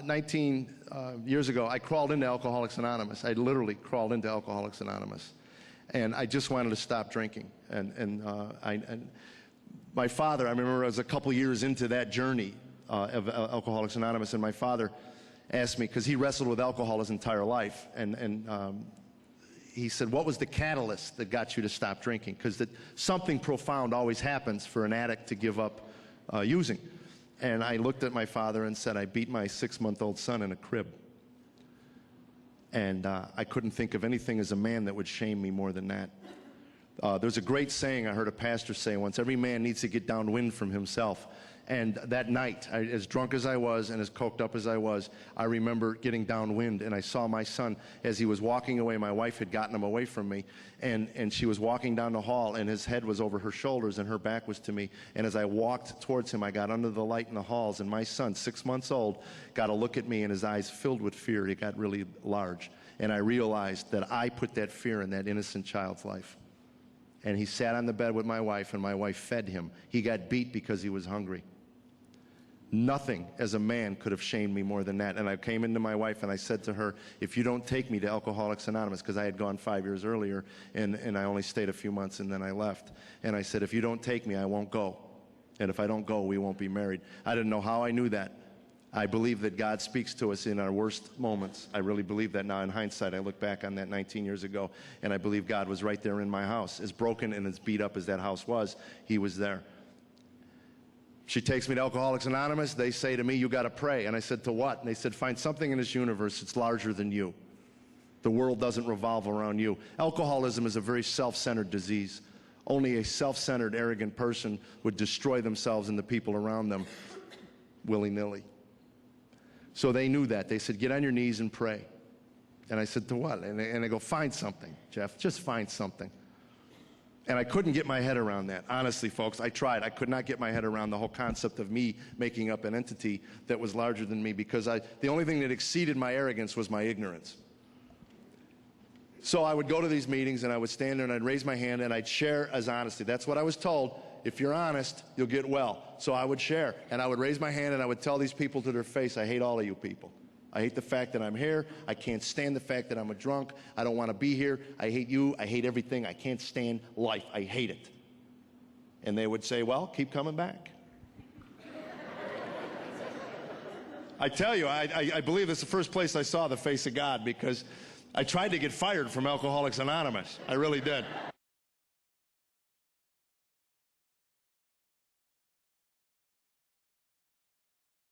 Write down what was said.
19 years ago, I crawled into Alcoholics Anonymous. I literally crawled into Alcoholics Anonymous. And I just wanted to stop drinking. And my father, I remember I was a couple years into that journey of Alcoholics Anonymous, and my father asked me, because he wrestled with alcohol his entire life, and he said, what was the catalyst that got you to stop drinking? Because something profound always happens for an addict to give up using. And I looked at my father and said, I beat my 6-month-old son in a crib. And I couldn't think of anything as a man that would shame me more than that. There's a great saying I heard a pastor say once, every man needs to get downwind from himself. And that night, as drunk as I was and as coked up as I was, I remember getting downwind, and I saw my son as he was walking away. My wife had gotten him away from me, and she was walking down the hall, and his head was over her shoulders and her back was to me. And as I walked towards him, I got under the light in the halls, and my son, 6 months old, got a look at me, and his eyes filled with fear. He got really large. And I realized that I put that fear in that innocent child's life. And he sat on the bed with my wife, and my wife fed him. He got beat because he was hungry. Nothing as a man could have shamed me more than that. And I came into my wife and I said to her, if you don't take me to Alcoholics Anonymous, because I had gone 5 years earlier and I only stayed a few months and then I left. And I said, if you don't take me, I won't go. And if I don't go, we won't be married. I didn't know how I knew that. I believe that God speaks to us in our worst moments. I really believe that now in hindsight. I look back on that 19 years ago and I believe God was right there in my house. As broken and as beat up as that house was, He was there. She takes me to Alcoholics Anonymous. They say to me, you got to pray. And I said, to what? And they said, find something in this universe that's larger than you. The world doesn't revolve around you. Alcoholism is a very self-centered disease. Only a self-centered, arrogant person would destroy themselves and the people around them willy-nilly. So they knew that. They said, get on your knees and pray. And I said, to what? And they go, find something, Jeff. Just find something. And I couldn't get my head around that. Honestly, folks, I tried. I could not get my head around the whole concept of me making up an entity that was larger than me, because the only thing that exceeded my arrogance was my ignorance. So I would go to these meetings and I would stand there and I'd raise my hand and I'd share as honesty. That's what I was told. If you're honest, you'll get well. So I would share and I would raise my hand and I would tell these people to their face, I hate all of you people. I hate the fact that I'm here. I can't stand the fact that I'm a drunk. I don't want to be here. I hate you. I hate everything. I can't stand life. I hate it. And they would say, well, keep coming back. I tell you, I believe it's the first place I saw the face of God, because I tried to get fired from Alcoholics Anonymous. I really did.